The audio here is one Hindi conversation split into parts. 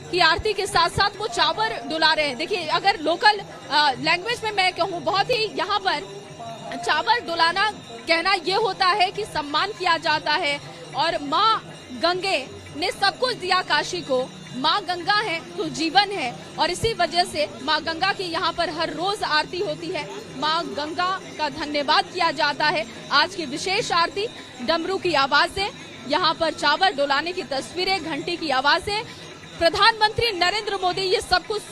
की आरती के साथ साथ वो चावर डुला रहे हैं। देखिए, अगर लोकल लैंग्वेज में मैं कहूँ, बहुत ही यहाँ पर चावर डुलाना कहना ये होता है कि सम्मान किया जाता है। और माँ गंगे ने सब कुछ दिया काशी को, माँ गंगा है तो जीवन है, और इसी वजह से माँ गंगा की यहाँ पर हर रोज आरती होती है। माँ गंगा का धन्यवाद किया जाता है। आज की विशेष आरती, डमरू की आवाजें, यहाँ पर चावल डुलाने की तस्वीरें, घंटी की आवाजें, प्रधानमंत्री नरेंद्र मोदी ये सब कुछ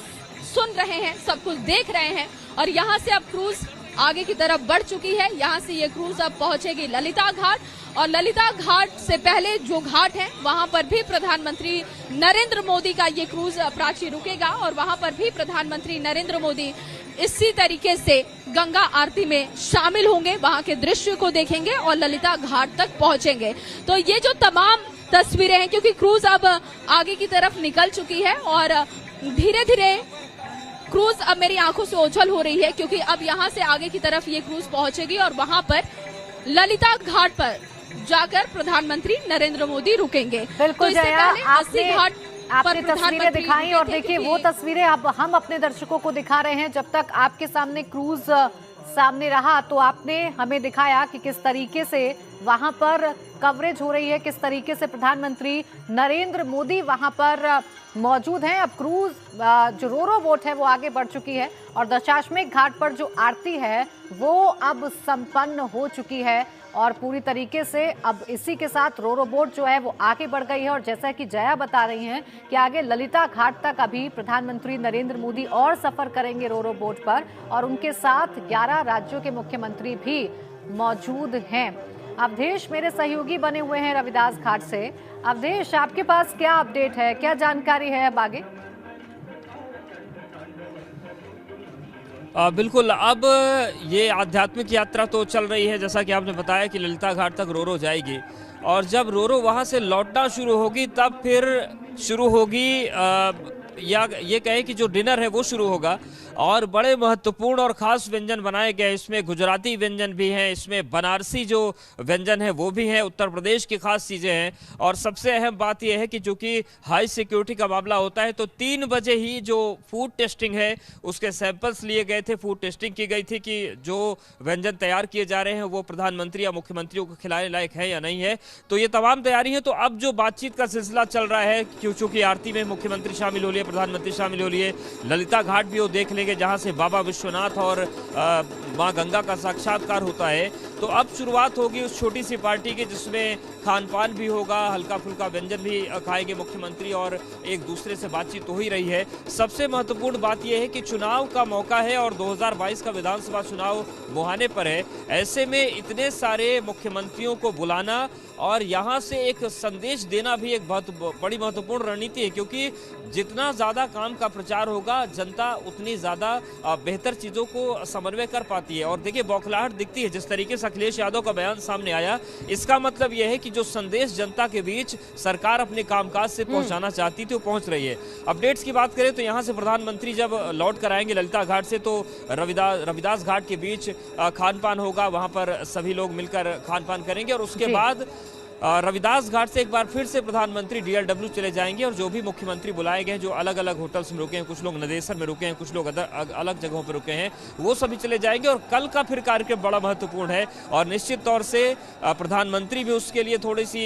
सुन रहे हैं, सब कुछ देख रहे हैं। और यहाँ से अब क्रूज आगे की तरफ बढ़ चुकी है। यहाँ से ये क्रूज अब पहुंचेगी ललिता घाट, और ललिता घाट से पहले जो घाट है वहां पर भी प्रधानमंत्री नरेंद्र मोदी का ये क्रूज प्राची रुकेगा, और वहां पर भी प्रधानमंत्री नरेंद्र मोदी इसी तरीके से गंगा आरती में शामिल होंगे, वहां के दृश्य को देखेंगे और ललिता घाट तक पहुंचेंगे। तो ये जो तमाम तस्वीरें हैं, क्योंकि क्रूज अब आगे की तरफ निकल चुकी है और धीरे धीरे क्रूज अब मेरी आंखों से ओझल हो रही है, क्योंकि अब यहाँ से आगे की तरफ ये क्रूज पहुंचेगी और वहां पर ललिता घाट पर जाकर प्रधानमंत्री नरेंद्र मोदी रुकेंगे। बिल्कुल तो जया, आपने पर तस्वीरें दिखाई, और देखिए वो तस्वीरें अब हम अपने दर्शकों को दिखा रहे हैं। जब तक आपके सामने क्रूज सामने रहा तो आपने हमें दिखाया कि किस तरीके से वहां पर कवरेज हो रही है, किस तरीके से प्रधानमंत्री नरेंद्र मोदी वहां पर मौजूद हैं। अब क्रूज जो रोरो बोट है वो आगे बढ़ चुकी है, और दशाश्वमेध घाट पर जो आरती है वो अब संपन्न हो चुकी है, और पूरी तरीके से अब इसी के साथ रोरो बोट जो है वो आगे बढ़ गई है। और जैसा कि जया बता रही हैं कि आगे ललिता घाट तक अभी प्रधानमंत्री नरेंद्र मोदी और सफर करेंगे रोरो बोट पर, और उनके साथ 11 राज्यों के मुख्यमंत्री भी मौजूद हैं। अवधेश मेरे सहयोगी बने हुए हैं रविदास घाट से। अवधेश, आपके पास क्या अपडेट है, क्या जानकारी है अब आगे? बिल्कुल, अब ये आध्यात्मिक यात्रा तो चल रही है, जैसा कि आपने बताया कि ललिता घाट तक रोरो जाएगी, और जब रोरो वहाँ से लौटना शुरू होगी तब फिर शुरू होगी या ये कहें कि जो डिनर है वो शुरू होगा। और बड़े महत्वपूर्ण और ख़ास व्यंजन बनाए गए, इसमें गुजराती व्यंजन भी हैं, इसमें बनारसी जो व्यंजन है वो भी हैं, उत्तर प्रदेश की खास चीज़ें हैं। और सबसे अहम बात यह है कि चूँकि हाई सिक्योरिटी का मामला होता है तो 3 बजे ही जो फूड टेस्टिंग है उसके सैंपल्स लिए गए थे, फूड टेस्टिंग की गई थी कि जो व्यंजन तैयार किए जा रहे हैं वो प्रधानमंत्री या मुख्यमंत्रियों को खिलाने लायक है या नहीं है। तो ये तमाम तैयारी है। तो अब जो बातचीत का सिलसिला चल रहा है, चूँकि आरती में मुख्यमंत्री शामिल हो लिए, प्रधानमंत्री शामिल हो लिए, ललिता घाट भी वो देख लेंगे जहां से बाबा विश्वनाथ और मां गंगा का साक्षात्कार होता है। तो अब शुरुआत होगी उस छोटी सी पार्टी की जिसमें खान पान भी होगा, हल्का फुल्का व्यंजन भी खाएंगे मुख्यमंत्री, और एक दूसरे से बातचीत हो ही रही है। सबसे महत्वपूर्ण बात यह है कि चुनाव का मौका है और 2022 का विधानसभा चुनाव मुहाने पर है। ऐसे में इतने सारे मुख्यमंत्रियों को बुलाना और यहाँ से एक संदेश देना भी एक बहुत बड़ी महत्वपूर्ण रणनीति है, क्योंकि जितना ज़्यादा काम का प्रचार होगा जनता उतनी ज़्यादा बेहतर चीज़ों को समन्वय कर पाती है। और देखिए, बौखलाहट दिखती है जिस तरीके से अखिलेश यादव का बयान सामने आया। इसका मतलब यह है कि जो संदेश जनता के बीच सरकार अपने कामकाज से पहुंचाना चाहती थी वो पहुंच रही है। अपडेट्स की बात करें तो यहाँ से प्रधानमंत्री जब लौट कर आएंगे ललिता घाट से तो रविदास घाट के बीच खान पान होगा, वहाँ पर सभी लोग मिलकर खान पान करेंगे, और उसके बाद रविदास घाट से एक बार फिर से प्रधानमंत्री DLW चले जाएंगे, और जो भी मुख्यमंत्री बुलाए गए हैं, जो अलग अलग होटल्स में रुके हैं, कुछ लोग नदेसर में रुके हैं, कुछ लोग अलग जगहों पर रुके हैं, वो सभी चले जाएंगे। और कल का फिर कार्यक्रम बड़ा महत्वपूर्ण है, और निश्चित तौर से प्रधानमंत्री भी उसके लिए थोड़ी सी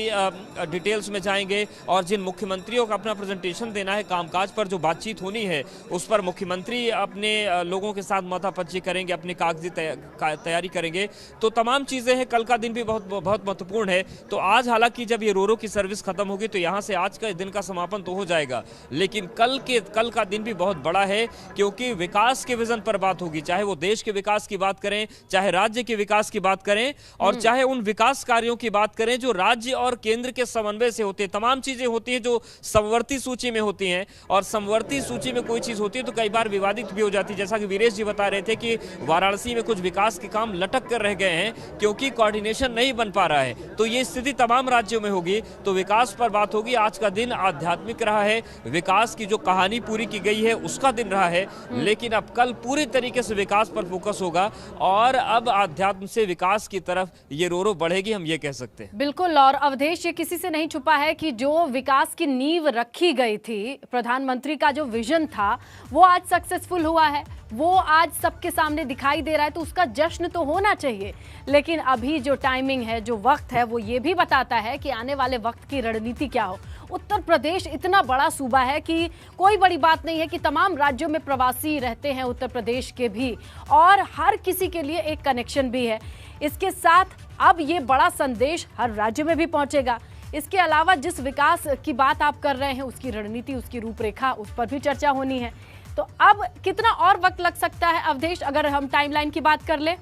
डिटेल्स में जाएंगे, और जिन मुख्यमंत्रियों का अपना प्रेजेंटेशन देना है, कामकाज पर जो बातचीत होनी है उस पर मुख्यमंत्री अपने लोगों के साथ माथापच्ची करेंगे, अपनी कागजी तैयारी करेंगे। तो तमाम चीज़ें हैं, कल का दिन भी बहुत महत्वपूर्ण है। तो आज हालांकि जब ये रोरो की सर्विस खत्म होगी तो यहाँ से आज का दिन का समापन तो हो जाएगा, लेकिन कल का दिन भी बहुत बड़ा है, क्योंकि विकास के विजन पर बात होगी, चाहे वो देश के विकास की बात करें, चाहे राज्य के विकास की बात करें, और चाहे उन विकास कार्यों की बात करें जो राज्य और केंद्र के समन्वय से होते हैं। तमाम चीजें होती हैं जो समवर्ती सूची में होती हैं, और समवर्ती सूची में कोई चीज होती है तो कई बार विवादित भी हो जाती है। जैसा कि वीरेश जी बता रहे थे कि वाराणसी में कुछ विकास के काम लटक कर रह गए हैं क्योंकि कोऑर्डिनेशन नहीं बन पा रहा है। तो ये स्थिति तमाम तमाम राज्यों में होगी तो विकास पर बात होगी। आज का दिन आध्यात्मिक रहा है, विकास की जो कहानी पूरी की गई है उसका दिन रहा है, लेकिन अब कल पूरी तरीके से विकास पर फोकस होगा और अब आध्यात्म से विकास की तरफ ये रोरो बढ़ेगी, हम ये कह सकते हैं। बिल्कुल। और अवधेश, ये किसी से नहीं छुपा है कि जो विकास की नींव रखी गई थी, प्रधानमंत्री का जो विजन था वो आज सक्सेसफुल हुआ है, वो आज सबके सामने दिखाई दे रहा है, तो उसका जश्न तो होना चाहिए। लेकिन अभी जो टाइमिंग है, जो वक्त है, वो ये भी बताता है कि आने वाले वक्त की रणनीति क्या हो। उत्तर प्रदेश इतना बड़ा सूबा है कि कोई बड़ी बात नहीं है कि तमाम राज्यों में प्रवासी रहते हैं उत्तर प्रदेश के भी, और हर किसी के लिए एक कनेक्शन भी है। इसके साथ अब ये बड़ा संदेश हर राज्य में भी पहुंचेगा। इसके अलावा जिस विकास की बात आप कर रहे हैं, उसकी रणनीति, उसकी रूपरेखा, उस पर भी चर्चा होनी है। तो अब कितना और वक्त लग सकता है अवधेश, अगर हम टाइमलाइन की बात कर लें?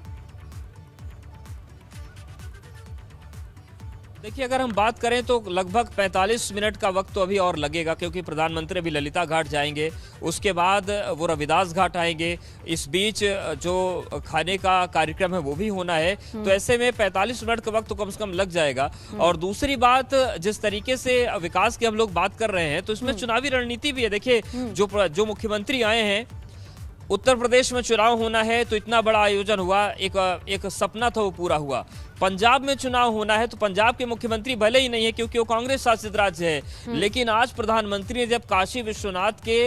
देखिए, अगर हम बात करें तो लगभग 45 मिनट का वक्त तो अभी और लगेगा, क्योंकि प्रधानमंत्री अभी ललिता घाट जाएंगे, उसके बाद वो रविदास घाट आएंगे, इस बीच जो खाने का कार्यक्रम है वो भी होना है। तो ऐसे में 45 मिनट का वक्त तो कम से कम लग जाएगा। और दूसरी बात, जिस तरीके से विकास की हम लोग बात कर रहे हैं तो इसमें चुनावी रणनीति भी है। देखिए, जो मुख्यमंत्री आए हैं, उत्तर प्रदेश में चुनाव होना है तो इतना बड़ा आयोजन हुआ, एक सपना था वो पूरा हुआ। पंजाब में चुनाव होना है तो पंजाब के मुख्यमंत्री भले ही नहीं है क्योंकि वो कांग्रेस शासित राज्य है, लेकिन आज प्रधानमंत्री ने जब काशी विश्वनाथ के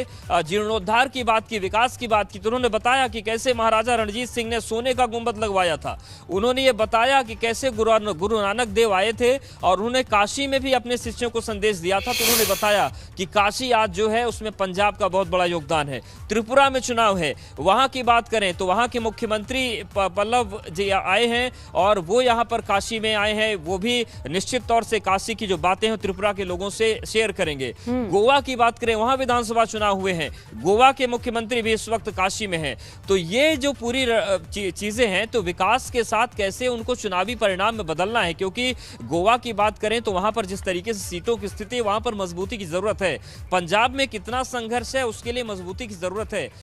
जीर्णोद्धार की बात की, विकास की बात की, तो उन्होंने बताया कि कैसे महाराजा रणजीत सिंह ने सोने का गुंबद लगवाया था। उन्होंने ये बताया कि कैसे गुरु नानक देव आए थे और उन्होंने काशी में भी अपने शिष्यों को संदेश दिया था। तो उन्होंने बताया कि काशी आज जो है उसमें पंजाब का बहुत बड़ा योगदान है। त्रिपुरा में चुनाव है, वहां की बात करें तो वहां के मुख्यमंत्री पल्लव जी आए हैं और वो यहाँ पर काशी में आए हैं। वो भी निश्चित तौर से काशी की जो बातें हैं त्रिपुरा के लोगों से शेयर करेंगे। गोवा की बात करें, वहां विधानसभा चुनाव हुए हैं, गोवा के मुख्यमंत्री भी इस वक्त काशी में हैं। तो ये जो पूरी चीजें हैं, तो विकास के साथ कैसे उनको चुनावी परिणाम में बदलना है, क्योंकि गोवा की बात करें तो वहां पर जिस तरीके से सीटों की स्थिति है, वहां पर मजबूती की जरूरत है। पंजाब में कितना संघर्ष है, उसके लिए मजबूती की जरूरत है।